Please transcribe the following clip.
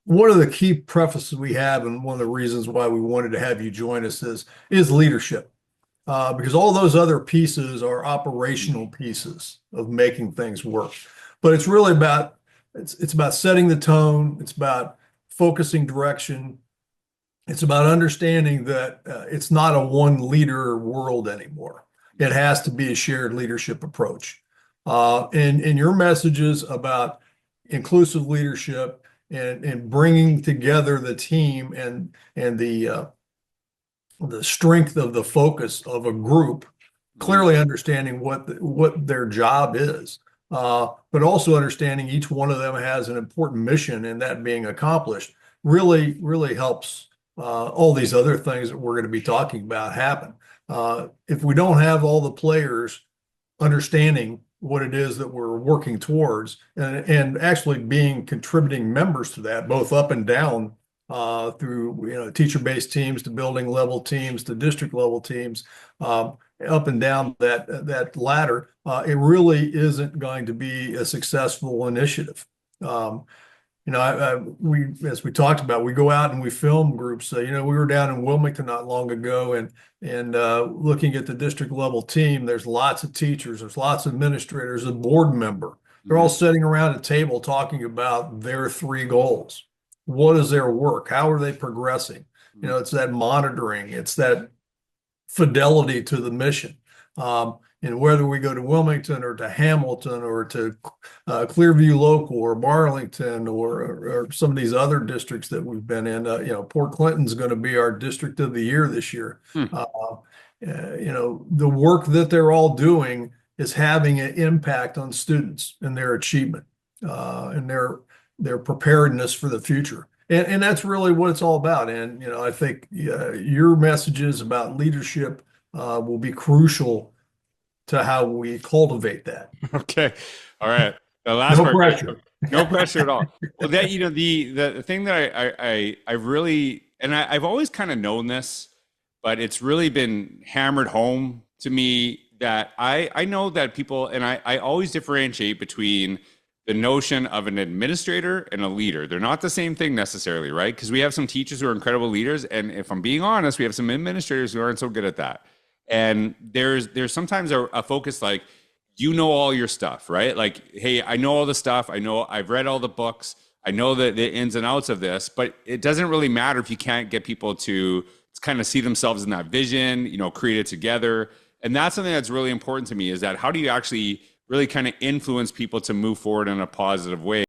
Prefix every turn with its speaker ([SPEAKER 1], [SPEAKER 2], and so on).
[SPEAKER 1] one of the key prefaces we have, and one of the reasons why we wanted to have you join us is leadership, because all those other pieces are operational pieces of making things work. But it's really about it's about setting the tone. It's about focusing direction. It's about understanding that it's not a one leader world anymore. It has to be a shared leadership approach. And your messages about inclusive leadership and bringing together the team and the strength of the focus of a group, clearly understanding what their job is, but also understanding each one of them has an important mission and that being accomplished really helps all these other things that we're going to be talking about happen. If we don't have all the players understanding what it is that we're working towards and actually being contributing members to that, both up and down through teacher-based teams to building level teams to district level teams, up and down that ladder, it really isn't going to be a successful initiative. We, as we talked about, we go out and we film groups. We were down in Wilmington not long ago, and looking at the district level team. There's lots of teachers, there's lots of administrators, a board member. They're all sitting around a table talking about their three goals. What is their work? How are they progressing? It's that monitoring. It's that fidelity to the mission. And whether we go to Wilmington or to Hamilton or to Clearview Local or Marlington or some of these other districts that we've been in, Port Clinton's going to be our district of the year this year. The work that they're all doing is having an impact on students and their achievement and their preparedness for the future. And that's really what it's all about. And, I think your messages about leadership will be crucial to how we cultivate that.
[SPEAKER 2] Okay. All right. The last
[SPEAKER 1] no
[SPEAKER 2] part,
[SPEAKER 1] pressure.
[SPEAKER 2] No pressure at all. Well, that, the thing that I really, and I've always kind of known this, but it's really been hammered home to me that I know that people, and I always differentiate between the notion of an administrator and a leader. They're not the same thing necessarily, right? Because we have some teachers who are incredible leaders. And if I'm being honest, we have some administrators who aren't so good at that. And there's sometimes a focus like, all your stuff, right? Like, hey, I know all the stuff. I've read all the books. I know the ins and outs of this, but it doesn't really matter if you can't get people to kind of see themselves in that vision, create it together. And that's something that's really important to me, is that how do you actually really kind of influence people to move forward in a positive way?